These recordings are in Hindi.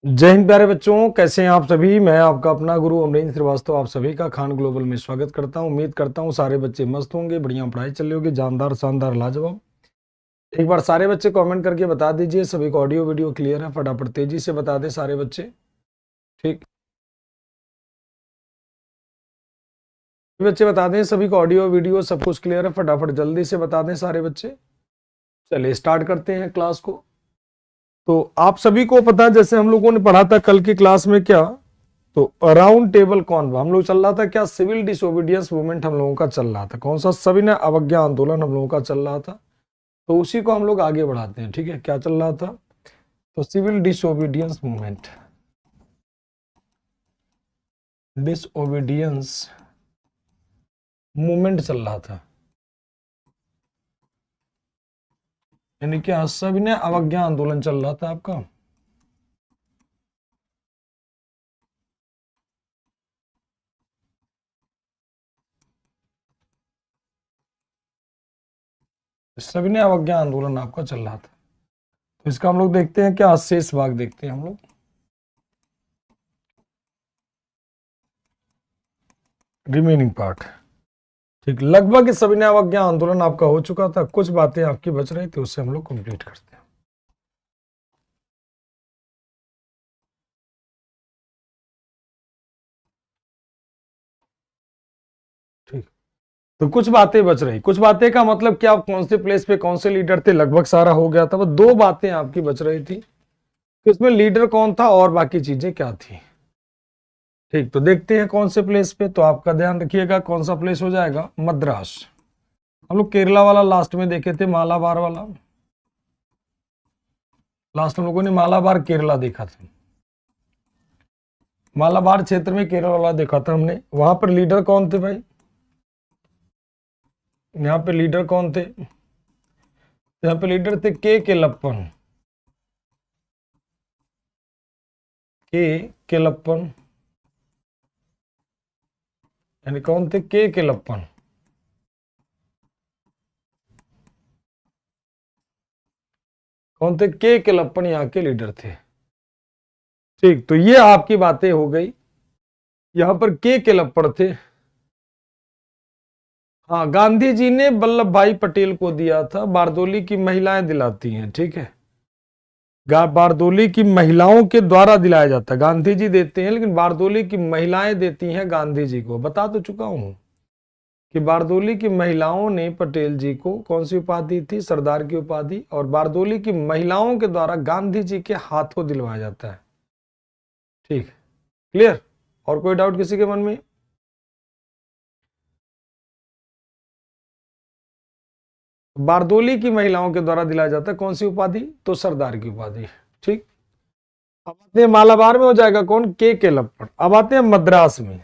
जय हिंद प्यारे बच्चों, कैसे हैं आप सभी। मैं आपका अपना गुरु अमरीन श्रीवास्तव आप सभी का खान ग्लोबल में स्वागत करता हूं। उम्मीद करता हूं सारे बच्चे मस्त होंगे, बढ़िया पढ़ाई चल रही होगी, जानदार शानदार लाजवाब। एक बार सारे बच्चे कमेंट करके बता दीजिए सभी को ऑडियो वीडियो क्लियर है। फटाफट तेजी से बता दें सारे बच्चे। ठीक, बच्चे बता दें सभी को ऑडियो वीडियो सब कुछ क्लियर है। फटाफट जल्दी से बता दें सारे बच्चे। चलिए स्टार्ट करते हैं क्लास को। तो आप सभी को पता है, जैसे हम लोगों ने पढ़ा था कल की क्लास में, क्या तो राउंड टेबल कौन हम लोग चल रहा था, क्या सिविल डिसोबीडियंस मूवमेंट हम लोगों का चल रहा था। कौन सा? सविनय अवज्ञा आंदोलन हम लोगों का चल रहा था। तो उसी को हम लोग आगे बढ़ाते हैं। ठीक है, क्या चल रहा था? तो civil disobedience movement, disobedience movement चल रहा था, यानी क्या सविनय अवज्ञा आंदोलन चल रहा था आपका। सविनय अवज्ञा आंदोलन आपका चल रहा था। तो इसका हम लोग देखते हैं, क्या शेष भाग देखते हैं हम लोग। रिमेनिंग पार्ट, ठीक, लगभग सविनय अवज्ञा आंदोलन आपका हो चुका था। कुछ बातें आपकी बच रही थी, उससे हम लोग कंप्लीट करते हैं। ठीक, तो कुछ बातें बच रही। कुछ बातें का मतलब क्या, कौन से प्लेस पे कौन से लीडर थे, लगभग सारा हो गया था। बस दो बातें आपकी बच रही थी कि उसमें लीडर कौन था और बाकी चीजें क्या थी। ठीक, तो देखते हैं कौन से प्लेस पे। तो आपका ध्यान रखिएगा, कौन सा प्लेस हो जाएगा? मद्रास। हम लोग केरला वाला लास्ट में देखे थे, मालाबार वाला। लास्ट हम लोगों ने मालाबार केरला देखा था। मालाबार क्षेत्र में केरला वाला देखा था हमने। वहां पर लीडर कौन थे भाई? यहाँ पे लीडर कौन थे? यहाँ पे लीडर थे के केलप्पन। के केलप्पन, यानी कौन थे? के केलप्पन। कौन थे? के केलप्पन यहाँ के लीडर थे। ठीक, तो ये आपकी बातें हो गई। यहां पर के केलप्पन थे। हाँ, गांधी जी ने वल्लभ भाई पटेल को दिया था। बारदोली की महिलाएं दिलाती हैं। ठीक है, बारदोली की महिलाओं के द्वारा दिलाया जाता है। गांधी जी देते हैं, लेकिन बारदोली की महिलाएं देती हैं गांधी जी को। बता तो चुका हूं कि बारदोली की महिलाओं ने पटेल जी को कौन सी उपाधि थी? सरदार की उपाधि। और बारदोली की महिलाओं के द्वारा गांधी जी के हाथों दिलवाया जाता है। ठीक, क्लियर? और कोई डाउट किसी के मन में? बारदोली की महिलाओं के द्वारा दिलाया जाता है कौन सी उपाधि? तो सरदार की उपाधि। ठीक, अब आते हैं मालाबार में हो जाएगा कौन? के केलप्पन। अब आते हैं मद्रास में।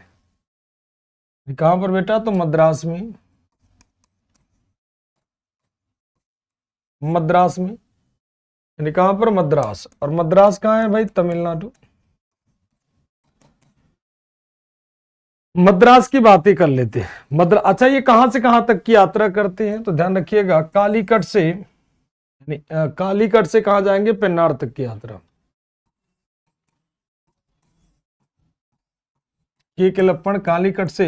कहां पर बेटा? तो मद्रास में। मद्रास में, यानी कहां पर? मद्रास। और मद्रास कहां है भाई? तमिलनाडु। मद्रास की बात ही कर लेते हैं। अच्छा, ये कहां से कहां तक की यात्रा करते हैं? तो ध्यान रखिएगा, कालीकट से, यानी कालीकट से कहां जाएंगे? पेन्नार तक की यात्रा। के केलप्पन कालीकट से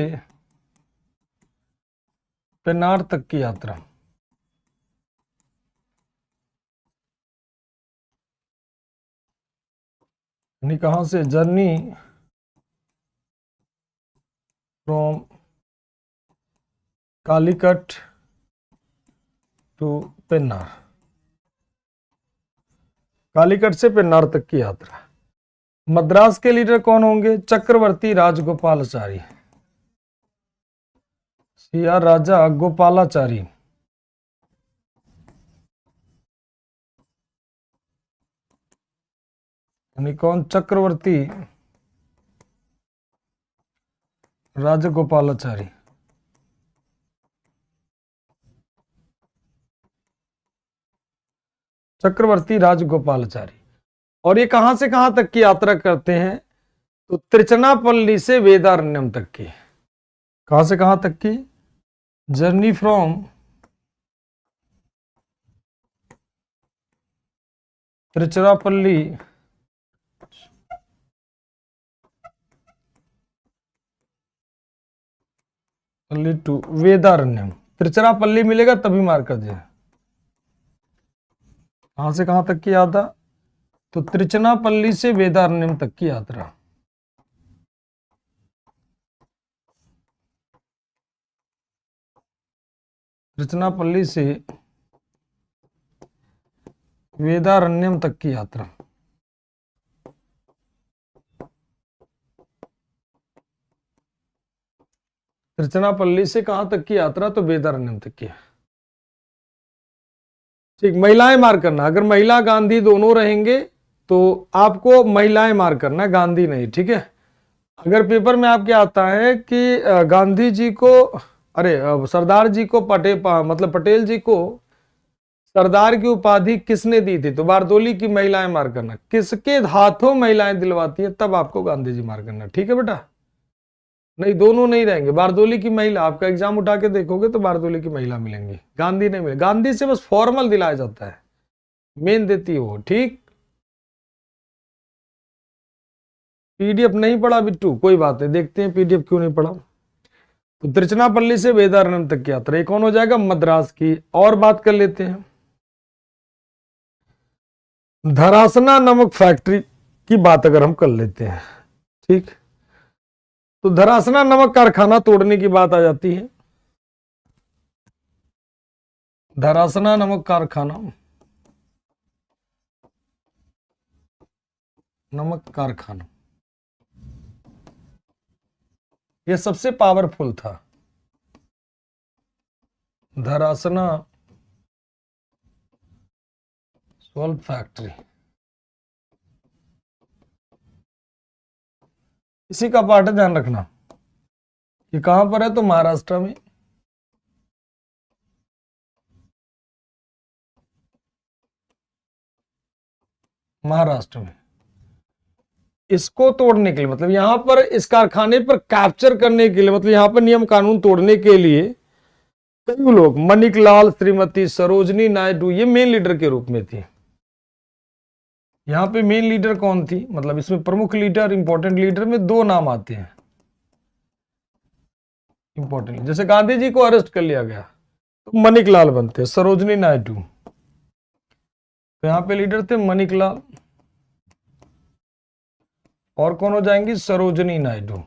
पेन्नार तक की यात्रा। यानी कहां से? Journey from Calicut to Pennar. Calicut से पेन्नार तक की यात्रा। मद्रास के लीडर कौन होंगे? चक्रवर्ती राजगोपालाचारी, या राजा गोपालाचारी। यानी कौन? चक्रवर्ती राजगोपालाचारी। चक्रवर्ती राजगोपालाचारी। और ये कहां से कहां तक की यात्रा करते हैं? तो त्रिचनापल्ली से वेदारण्यम तक की। कहां से कहां तक की? जर्नी फ्रॉम त्रिचनापल्ली पल्ली टू वेदारण्यम, त्रिचरापल्ली मिलेगा तभी मार कर दिया। कहां से कहां तक की यात्रा? तो त्रिचनापल्ली से वेदारण्यम तक की यात्रा। त्रिचनापल्ली से वेदारण्यम तक की यात्रा। त्रिचनापल्ली से कहां तक की यात्रा? तो वेदारण्यम तक की। ठीक, महिलाएं मार करना। अगर महिला गांधी दोनों रहेंगे तो आपको महिलाएं मार करना है, गांधी नहीं, ठीक है। अगर पेपर में आपके आता है कि गांधी जी को, अरे सरदार जी को मतलब पटेल जी को सरदार की उपाधि किसने दी थी, तो बारदोली की महिलाएं मार करना। किसके हाथों महिलाएं दिलवाती है तब आपको गांधी जी मार करना, ठीक है बेटा। नहीं, दोनों नहीं रहेंगे। बारदोली की महिला, आपका एग्जाम उठा के देखोगे तो बारदोली की महिला मिलेंगी, गांधी नहीं मिले। गांधी से बस फॉर्मल दिलाया जाता है, मेन देती है वो, ठीक। पीडीएफ नहीं पढ़ा बिट्टू? कोई बात नहीं, देखते हैं पीडीएफ क्यों नहीं पढ़ा। तो त्रिचनापल्ली से वेदारण्यम तक की यात्रा, कौन हो जाएगा? मद्रास की। और बात कर लेते हैं, धरासना नमक फैक्ट्री की बात अगर हम कर लेते हैं, ठीक। तो धरासना नमक कारखाना तोड़ने की बात आ जाती है। धरासना नमक कारखाना, नमक कारखाना, यह सबसे पावरफुल था। धरासना सॉल्ट फैक्ट्री, इसी का पार्ट है, ध्यान रखना। ये कहां पर है? तो महाराष्ट्र में। महाराष्ट्र में। इसको तोड़ने के लिए, मतलब यहां पर इस कारखाने पर कैप्चर करने के लिए, मतलब यहां पर नियम कानून तोड़ने के लिए कई लोग, मणिकलाल, श्रीमती सरोजनी नायडू, ये मेन लीडर के रूप में थी। यहां पे मेन लीडर कौन थी? मतलब इसमें प्रमुख लीडर, इंपॉर्टेंट लीडर में दो नाम आते हैं इंपॉर्टेंट। जैसे गांधी जी को अरेस्ट कर लिया गया तो मणिकलाल बनते, सरोजनी नायडू। तो यहां पे लीडर थे मणिकलाल, और कौन हो जाएंगी? सरोजनी नायडू।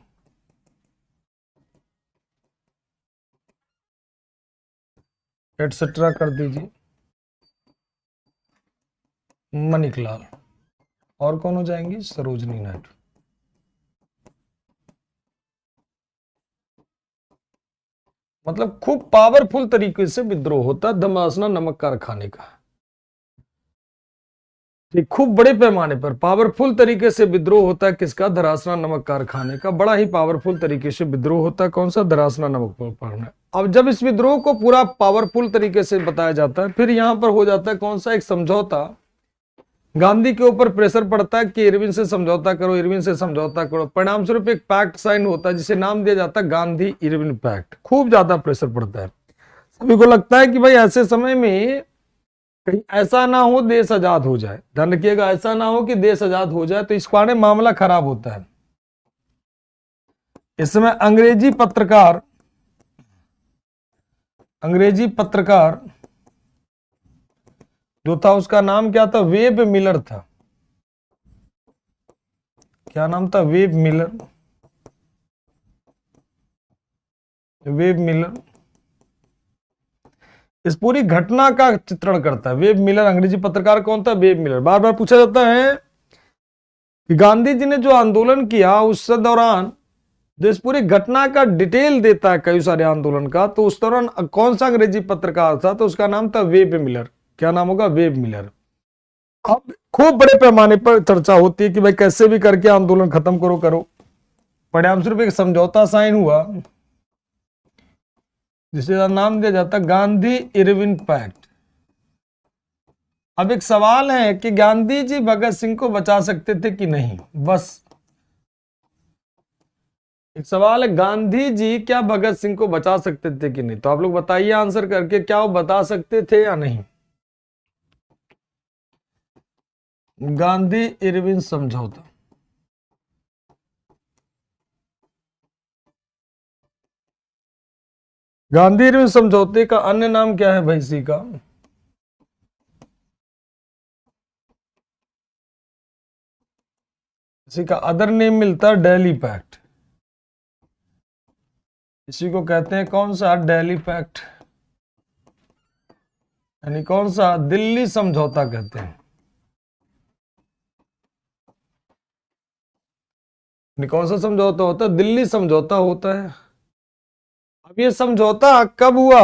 एटसेट्रा कर दीजिए, मणिकलाल, और कौन हो जाएंगी? सरोजनी नायडू। मतलब खूब पावरफुल तरीके से विद्रोह होता धरासना नमक कारखाने का। ठीक, खूब बड़े पैमाने पर पावरफुल तरीके से विद्रोह होता है किसका? धरासना नमक कारखाने का। बड़ा ही पावरफुल तरीके से विद्रोह होता है, कौन सा? धरासना नमक कारखाना। अब जब इस विद्रोह को पूरा पावरफुल तरीके से बताया जाता है, फिर यहां पर हो जाता है कौन सा? एक समझौता। गांधी के ऊपर प्रेशर पड़ता है कि इरविन से समझौता करो, इरविन से समझौता करो। परिणाम स्वरूप एक पैक्ट साइन होता है जिसे नाम दिया जाता है गांधी इरविन पैक्ट। खूब ज्यादा प्रेशर पड़ता है, सभी को लगता है कि भाई ऐसे समय में कहीं ऐसा ना हो देश आजाद हो जाए। ध्यान रखिएगा, ऐसा ना हो कि देश आजाद हो जाए, तो इस कारण मामला खराब होता है। इस समय अंग्रेजी पत्रकार जो था उसका नाम क्या था? वेब मिलर था। क्या नाम था? Web Miller. वेब मिलर इस पूरी घटना का चित्रण करता है। वेब मिलर, अंग्रेजी पत्रकार कौन था? Web Miller. बार बार पूछा जाता है कि गांधी जी ने जो आंदोलन किया उस दौरान, जो इस पूरी घटना का डिटेल देता है कई सारे आंदोलन का, तो उस दौरान कौन सा अंग्रेजी पत्रकार था? तो उसका नाम था वेब मिलर। क्या नाम होगा? Web Miller. अब खूब बड़े पैमाने पर चर्चा होती है कि भाई कैसे भी करके आंदोलन खत्म करो। परिणाम स्वरूप एक समझौता साइन हुआ जिसे नाम दिया जाता गांधी इरविन पैक्ट। अब एक सवाल है कि गांधी जी भगत सिंह को बचा सकते थे कि नहीं? बस एक सवाल है, गांधी जी क्या भगत सिंह को बचा सकते थे कि नहीं? तो आप लोग बताइए आंसर करके, क्या वो बता सकते थे या नहीं? गांधी इरविन समझौता, गांधी इरविन समझौते का अन्य नाम क्या है भाई? इसी का अदर नेम मिलता है दिल्ली पैक्ट। इसी को कहते हैं कौन सा? दिल्ली पैक्ट, यानी कौन सा? दिल्ली समझौता कहते हैं। कौन सा समझौता होता है? दिल्ली समझौता होता है। अब ये समझौता कब हुआ?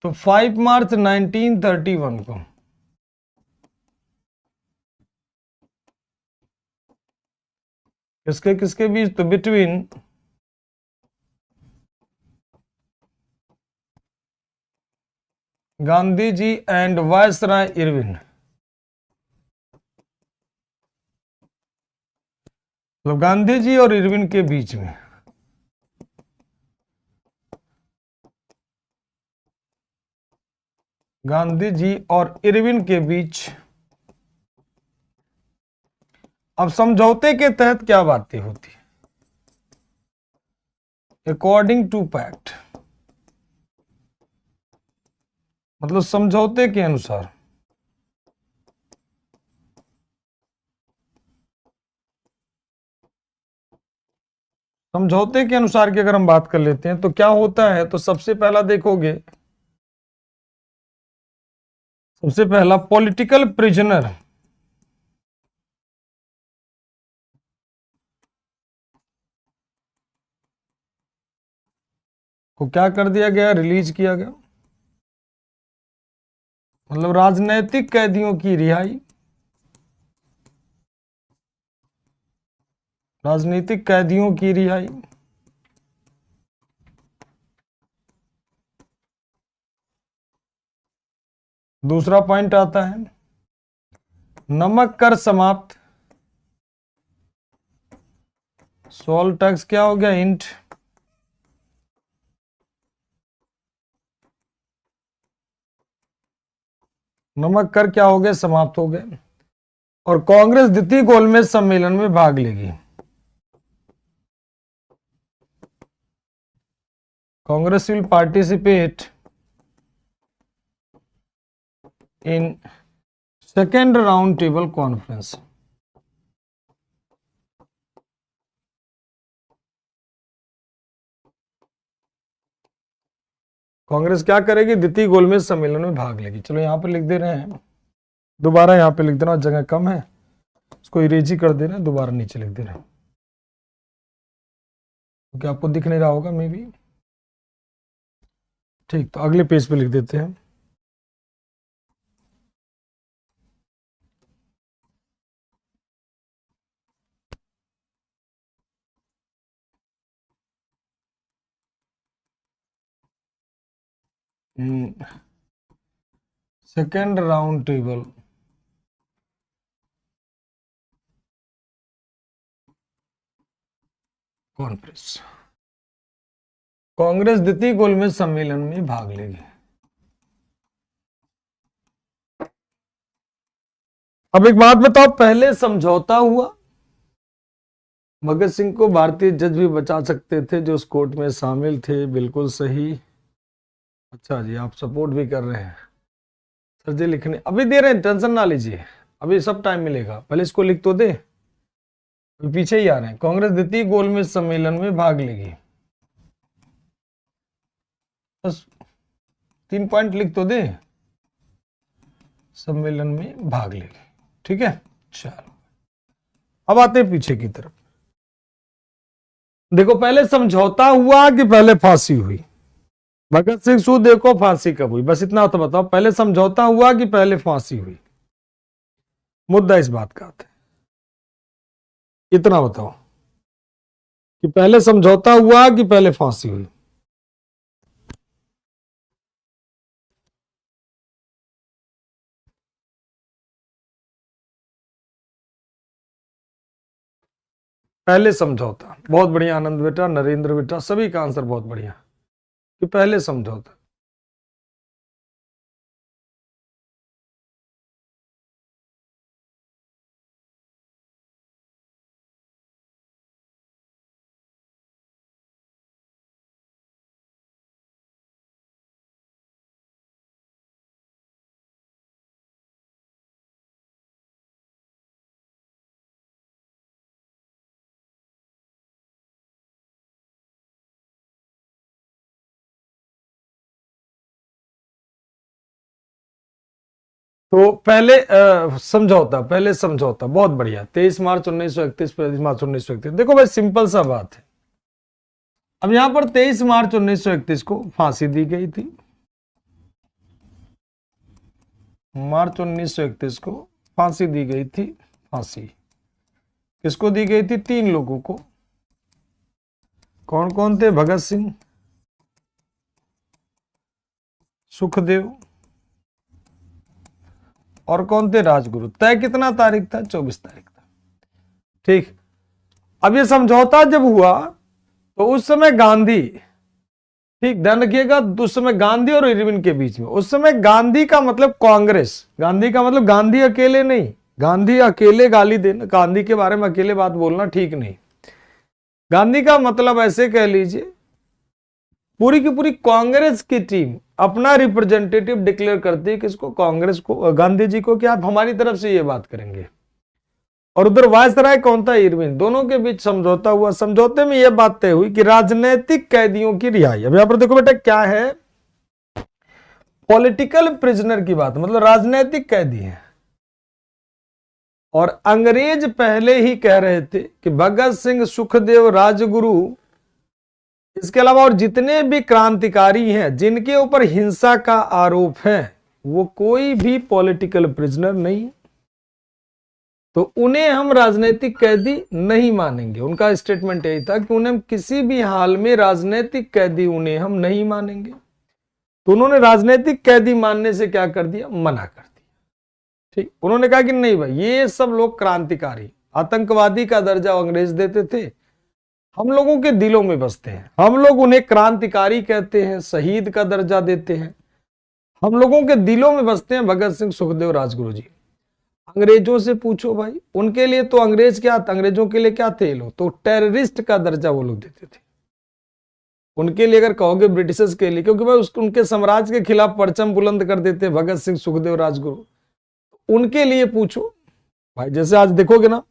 तो 5 मार्च 1931 को। किसके किसके बीच? तो between Gandhi ji and viceroy Irwin. मतलब गांधी जी और इरविन के बीच में। गांधी जी और इरविन के बीच। अब समझौते के तहत क्या बातें होती है? अकॉर्डिंग टू पैक्ट, मतलब समझौते के अनुसार। समझौते के अनुसार की अगर हम बात कर लेते हैं तो क्या होता है? तो सबसे पहला देखोगे, सबसे पहला पॉलिटिकल प्रिजनर को क्या कर दिया गया? रिलीज किया गया। मतलब राजनैतिक कैदियों की रिहाई। राजनीतिक कैदियों की रिहाई। दूसरा पॉइंट आता है नमक कर समाप्त। सॉल्ट टैक्स क्या हो गया? इंट। नमक कर क्या हो गए? समाप्त हो गए। और कांग्रेस द्वितीय गोलमेज सम्मेलन में भाग लेगी। Congress will participate in second round table conference. Congress क्या करेगी? द्वितीय गोलमेज सम्मेलन में भाग लेगी। चलो यहां पर लिख दे रहे हैं, दोबारा यहां पे लिख देना, जगह कम है, इसको इरेजी कर दे रहे हैं, दोबारा नीचे लिख दे रहे हैं क्योंकि आपको दिख नहीं रहा होगा मे बी। ठीक, तो अगले पेज पे लिख देते हैं। Second round table conference. Congress द्वितीय गोलमेज सम्मेलन में भाग लेगी। अब एक बात बताओ, पहले समझौता हुआ, भगत सिंह को भारतीय जज भी बचा सकते थे जो उस कोर्ट में शामिल थे, बिल्कुल सही। अच्छा जी, आप सपोर्ट भी कर रहे हैं सर जी। लिखने अभी दे रहे हैं, टेंशन ना लीजिए, अभी सब टाइम मिलेगा, पहले इसको लिख तो दे, पीछे ही आ रहे हैं। कांग्रेस द्वितीय गोलमेज सम्मेलन में भाग लेगी, बस 3 पॉइंट लिख तो दे, सम्मेलन में भाग लेगी। ठीक है, चलो अब आते हैं पीछे की तरफ। देखो, पहले समझौता हुआ कि पहले फांसी हुई? भगत सिंह सूद को फांसी कब हुई? बस इतना तो बताओ, पहले समझौता हुआ कि पहले फांसी हुई? मुद्दा इस बात का आता है, इतना बताओ कि पहले समझौता हुआ कि पहले फांसी हुई? पहले समझौता। बहुत बढ़िया आनंद बेटा, नरेंद्र बेटा, सभी का आंसर बहुत बढ़िया कि पहले समझौता। तो पहले समझौता बहुत बढ़िया, 23 मार्च 1931, 23 मार्च 1931। देखो भाई सिंपल सा बात है। अब यहां पर 23 मार्च 1931 को फांसी दी गई थी। मार्च 1931 को फांसी दी गई थी। फांसी किसको दी गई थी? 3 लोगों को। कौन कौन थे? भगत सिंह, सुखदेव, और कौन थे? राजगुरु। तय कितना तारीख था? 24 तारीख था। ठीक। अब ये समझौता जब हुआ तो उस समय गांधी, ठीक ध्यान रखिएगा, उस समय गांधी और इरविन के बीच में, उस समय गांधी का मतलब कांग्रेस, गांधी का मतलब गांधी अकेले नहीं, गांधी अकेले गाली देना, गांधी के बारे में अकेले बात बोलना ठीक नहीं। गांधी का मतलब ऐसे कह लीजिए, पूरी की पूरी कांग्रेस की टीम अपना रिप्रेजेंटेटिव डिक्लेयर करती है किसको? कांग्रेस को, गांधी जी को, कि आप हमारी तरफ से ये बात करेंगे। और उधर वायसराय कौन था? इरविन। दोनों के बीच समझौता हुआ। समझौते में यह बात तय हुई कि राजनीतिक कैदियों की रिहाई। अब यहां पर देखो बेटा क्या है, पॉलिटिकल प्रिजनर की बात, मतलब राजनीतिक कैदी है। और अंग्रेज पहले ही कह रहे थे कि भगत सिंह, सुखदेव, राजगुरु, इसके अलावा और जितने भी क्रांतिकारी हैं जिनके ऊपर हिंसा का आरोप है, वो कोई भी पॉलिटिकल प्रिजनर नहीं, तो उन्हें हम राजनीतिक कैदी नहीं मानेंगे। उनका स्टेटमेंट यही था कि उन्हें किसी भी हाल में राजनीतिक कैदी उन्हें हम नहीं मानेंगे। तो उन्होंने राजनीतिक कैदी मानने से क्या कर दिया? मना कर दिया। ठीक, उन्होंने कहा कि नहीं भाई, ये सब लोग क्रांतिकारी, आतंकवादी का दर्जा अंग्रेज देते थे, हम लोगों के दिलों में बसते हैं, हम लोग उन्हें क्रांतिकारी कहते हैं, शहीद का दर्जा देते हैं, हम लोगों के दिलों में बसते हैं भगत सिंह, सुखदेव, राजगुरु जी। अंग्रेजों से पूछो भाई, उनके लिए तो अंग्रेज क्या था? अंग्रेजों के लिए क्या थे लोग? तो टेररिस्ट का दर्जा वो लोग देते थे। उनके लिए अगर कहोगे ब्रिटिशर्स के लिए, क्योंकि भाई उनके साम्राज्य के खिलाफ परचम बुलंद कर देते भगत सिंह, सुखदेव, राजगुरु, उनके लिए पूछो भाई। जैसे आज देखोगे ना,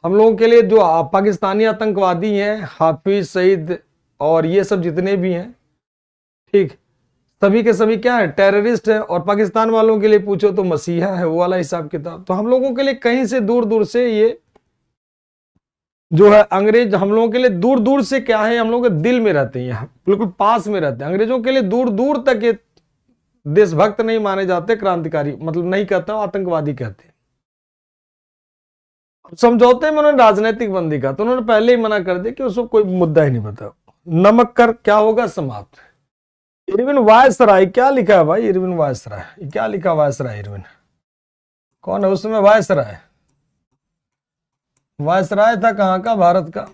हम लोगों के लिए जो पाकिस्तानी आतंकवादी हैं, हाफिज सईद और ये सब जितने भी हैं, ठीक, सभी के सभी क्या है? टेररिस्ट है। और पाकिस्तान वालों के लिए पूछो तो मसीहा है, वो वाला हिसाब किताब। तो हम लोगों के लिए कहीं से दूर दूर से ये जो है अंग्रेज, हम लोगों के लिए दूर दूर से क्या है, हम लोग के दिल में रहते हैं, यहाँ बिल्कुल पास में रहते हैं। अंग्रेजों के लिए दूर दूर तक ये देशभक्त नहीं माने जाते, क्रांतिकारी मतलब नहीं कहता, आतंकवादी कहते हैं। समझौते में उन्होंने राजनीतिक बंदी का, तो उन्होंने पहले ही मना कर दिया कि उसको कोई मुद्दा ही नहीं बता। नमक कर क्या होगा? समाप्त। इरविन वायसराय, क्या लिखा है भाई? इरविन वायसराय, क्या लिखा? वायसराय इरविन कौन है? उस समय वायसराय, वायसराय था कहां का? भारत का।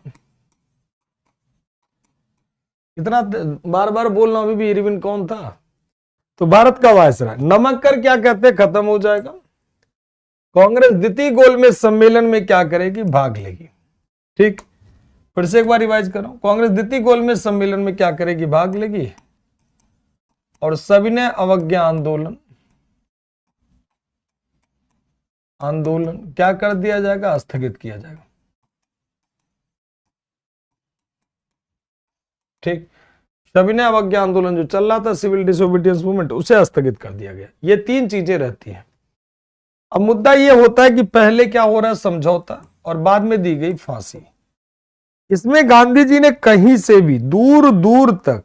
इतना बार बार बोल रहा हूं, अभी भी इरविन कौन था? तो भारत का वायसराय। नमक कर क्या कहते? खत्म हो जाएगा। कांग्रेस द्वितीय गोलमेज सम्मेलन में क्या करेगी? भाग लेगी। ठीक, फिर से एक बार रिवाइज करो, कांग्रेस द्वितीय गोलमेज सम्मेलन में क्या करेगी? भाग लेगी। और सविनय अवज्ञा आंदोलन, आंदोलन क्या कर दिया जाएगा? स्थगित किया जाएगा। ठीक, सविनय अवज्ञा आंदोलन जो चल रहा था, सिविल डिसोबीडियंस मूवमेंट, उसे स्थगित कर दिया गया। ये 3 चीजें रहती हैं। अब मुद्दा ये होता है कि पहले क्या हो रहा है? समझौता, और बाद में दी गई फांसी। इसमें गांधी जी ने कहीं से भी दूर दूर तक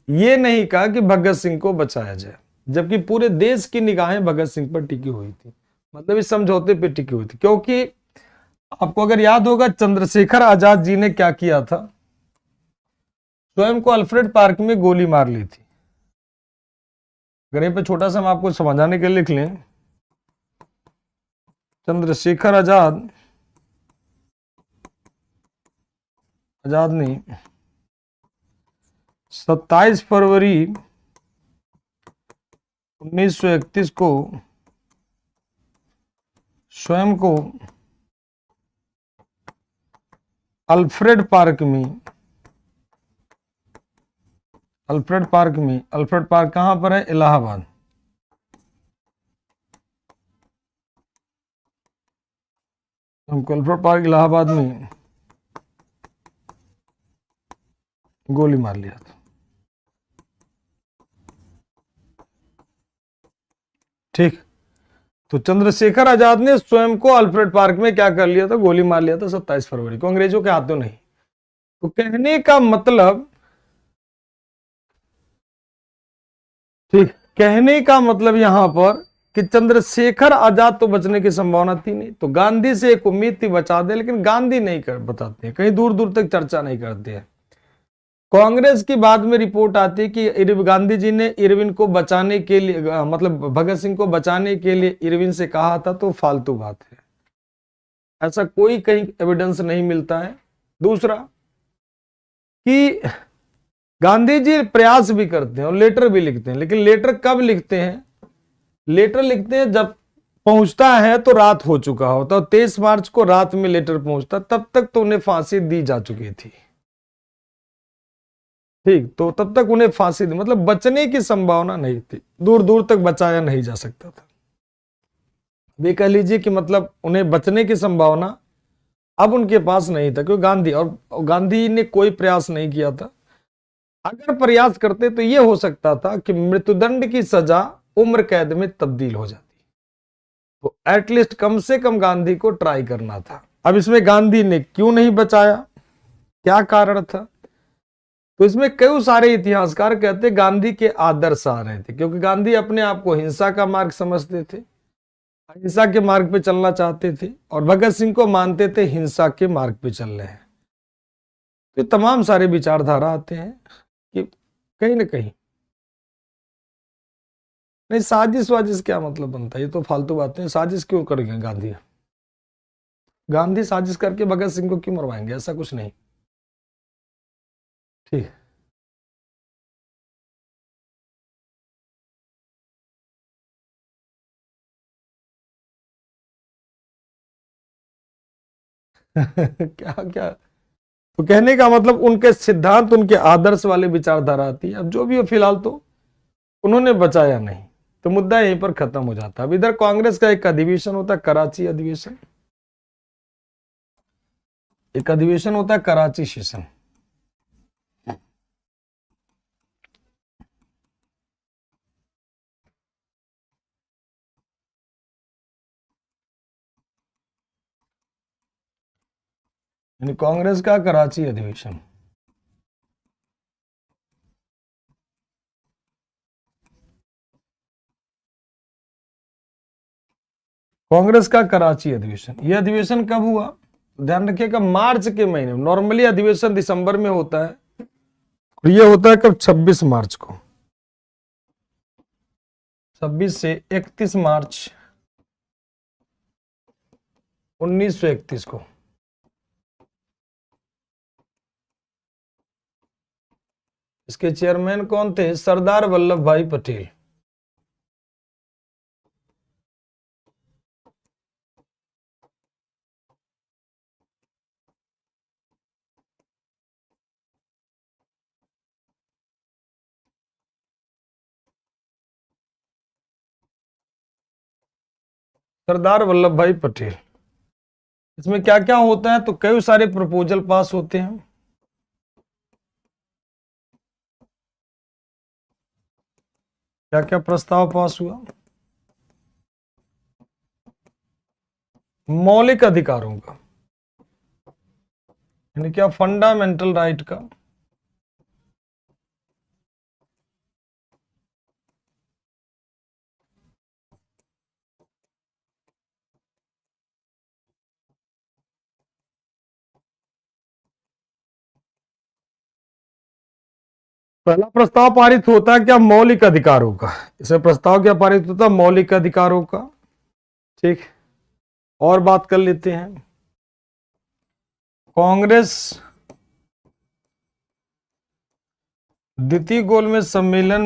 ये नहीं कहा कि भगत सिंह को बचाया जाए, जबकि पूरे देश की निगाहें भगत सिंह पर टिकी हुई थी, मतलब इस समझौते पर टिकी हुई थी। क्योंकि आपको अगर याद होगा, चंद्रशेखर आजाद जी ने क्या किया था? स्वयं को अल्फ्रेड पार्क में गोली मार ली थी। अगर यहीं पे छोटा सा हम आपको समझाने के लिए लिख लें, चंद्रशेखर आजाद, आजाद नहीं, 27 फरवरी 1931 को स्वयं को अल्फ्रेड पार्क में, अल्फ्रेड पार्क कहां पर है? इलाहाबाद। अल्फ्रेड पार्क इलाहाबाद में गोली मार लिया था। ठीक, तो चंद्रशेखर आजाद ने स्वयं को अल्फ्रेड पार्क में क्या कर लिया था, गोली मार लिया था 27 फरवरी को, अंग्रेजों के हाथों नहीं। तो कहने का मतलब, ठीक, कहने का मतलब यहां पर कि चंद्रशेखर आजाद तो बचने की संभावना थी नहीं, तो गांधी से एक उम्मीद थी बचा दे, लेकिन गांधी नहीं कर बताते हैं, कहीं दूर दूर तक चर्चा नहीं करते हैं। कांग्रेस की बाद में रिपोर्ट आती है कि गांधी जी ने इरविन को बचाने के लिए, मतलब भगत सिंह को बचाने के लिए इरविन से कहा था, तो फालतू बात है, ऐसा कोई कहीं एविडेंस नहीं मिलता है। दूसरा कि गांधी जी प्रयास भी करते हैं और लेटर भी लिखते हैं, लेकिन लेटर कब लिखते हैं, लेटर लिखते हैं जब पहुंचता है तो रात हो चुका होता, 23 मार्च को रात में लेटर पहुंचता, तब तक तो उन्हें फांसी दी जा चुकी थी, ठीक, तो तब तक उन्हें फांसी दी, मतलब बचने की संभावना नहीं थी, दूर दूर तक बचाया नहीं जा सकता था। वे कह लीजिए कि मतलब उन्हें बचने की संभावना अब उनके पास नहीं था, क्योंकि गांधी ने कोई प्रयास नहीं किया था। अगर प्रयास करते तो यह हो सकता था कि मृत्युदंड की सजा उम्र कैद में तब्दील हो जाती, तो एटलीस्ट कम से कम गांधी को ट्राई करना था। अब इसमें गांधी ने क्यों नहीं बचाया, क्या कारण था, तो इसमें कई सारे इतिहासकार कहते गांधी के आदर्श आ रहे थे, क्योंकि गांधी अपने आप को हिंसा का मार्ग समझते थे, हिंसा के मार्ग पे चलना चाहते थे, और भगत सिंह को मानते थे हिंसा के मार्ग पे चल रहे हैं। तो तमाम सारे विचारधारा आते हैं कि कहीं ना कहीं नहीं, साजिश वाजिश क्या मतलब बनता है, ये तो फालतू बातें, साजिश क्यों करेंगे गांधी, गांधी साजिश करके भगत सिंह को क्यों मरवाएंगे, ऐसा कुछ नहीं, ठीक। क्या क्या, तो कहने का मतलब उनके सिद्धांत, उनके आदर्श वाले विचारधारा आती है। अब जो भी हो, फिलहाल तो उन्होंने बचाया नहीं, तो मुद्दा यहीं पर खत्म हो जाता है। अब इधर कांग्रेस का एक अधिवेशन होता है, कराची अधिवेशन, एक अधिवेशन होता है कराची सेशन। यानी कांग्रेस का कराची अधिवेशन, कांग्रेस का कराची अधिवेशन, यह अधिवेशन कब हुआ, ध्यान रखिएगा, मार्च के महीने में। नॉर्मली अधिवेशन दिसंबर में होता है, और यह होता है कब, 26 मार्च को, 26 से 31 मार्च 1931 को। इसके चेयरमैन कौन थे, सरदार वल्लभ भाई पटेल। सरदार वल्लभ भाई पटेल। इसमें क्या क्या होता है, तो कई सारे प्रपोजल पास होते हैं। क्या क्या प्रस्ताव पास हुआ, मौलिक अधिकारों का, यानी क्या, फंडामेंटल राइट का, पहला प्रस्ताव पारित होता है क्या, मौलिक अधिकारों का। इसे प्रस्ताव क्या पारित होता है, मौलिक अधिकारों का, ठीक। और बात कर लेते हैं, कांग्रेस द्वितीय गोलमेज सम्मेलन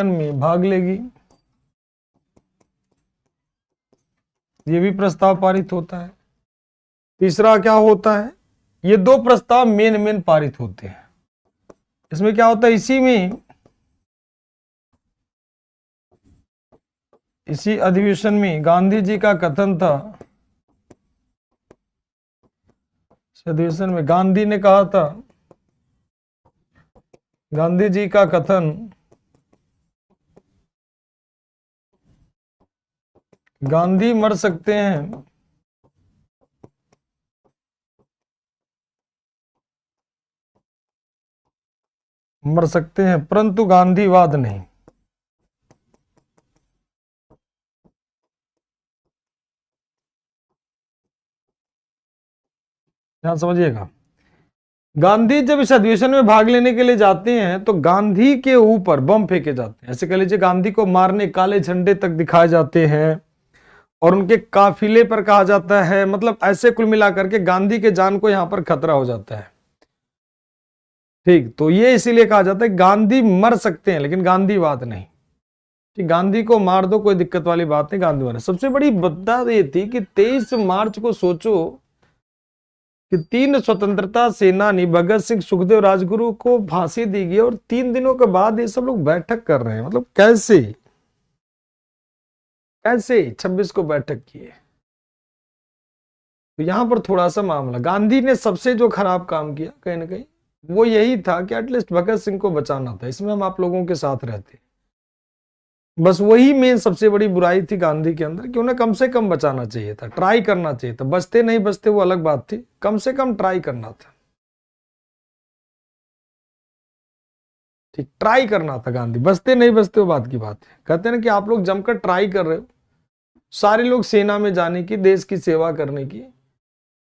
में भाग लेगी, ये भी प्रस्ताव पारित होता है। तीसरा क्या होता है, ये दो प्रस्ताव मेन पारित होते हैं। इसमें क्या होता है, इसी अधिवेशन में गांधी जी का कथन था, इस अधिवेशन में गांधी ने कहा था गांधी जी का कथन, गांधी मर सकते हैं परंतु गांधीवाद नहीं। ध्यान समझिएगा, गांधी जब इस अधिवेशन में भाग लेने के लिए जाते हैं तो गांधी के ऊपर बम फेंके जाते हैं, ऐसे कह लीजिए गांधी को मारने काले झंडे तक दिखाए जाते हैं और उनके काफिले पर कहा जाता है, मतलब ऐसे कुल मिलाकर के गांधी के जान को यहां पर खतरा हो जाता है। ठीक, तो ये इसीलिए कहा जाता है गांधी मर सकते हैं लेकिन गांधीवाद नहीं। ठीक, गांधी को मार दो कोई दिक्कत वाली बात नहीं, गांधीवाद। सबसे बड़ी बात ये थी कि 23 मार्च को सोचो कि 3 स्वतंत्रता सेनानी भगत सिंह, सुखदेव, राजगुरु को फांसी दी गई और 3 दिनों के बाद ये सब लोग बैठक कर रहे हैं। मतलब कैसे कैसे 26 को बैठक किए। तो यहां पर थोड़ा सा मामला, गांधी ने सबसे जो खराब काम किया कहीं ना कहीं वो यही था कि एटलीस्ट भगत सिंह को बचाना था, इसमें हम आप लोगों के साथ रहते। बस वही मेन सबसे बड़ी बुराई थी गांधी के अंदर कि उन्हें कम से कम बचाना चाहिए था, ट्राई करना चाहिए था। बचते नहीं बचते वो अलग बात थी, कम से कम ट्राई करना था। ठीक, ट्राई करना था गांधी, बचते नहीं बचते वो बात की बात है। कहते हैं ना कि आप लोग जमकर ट्राई कर रहे हो, सारे लोग सेना में जाने की, देश की सेवा करने की,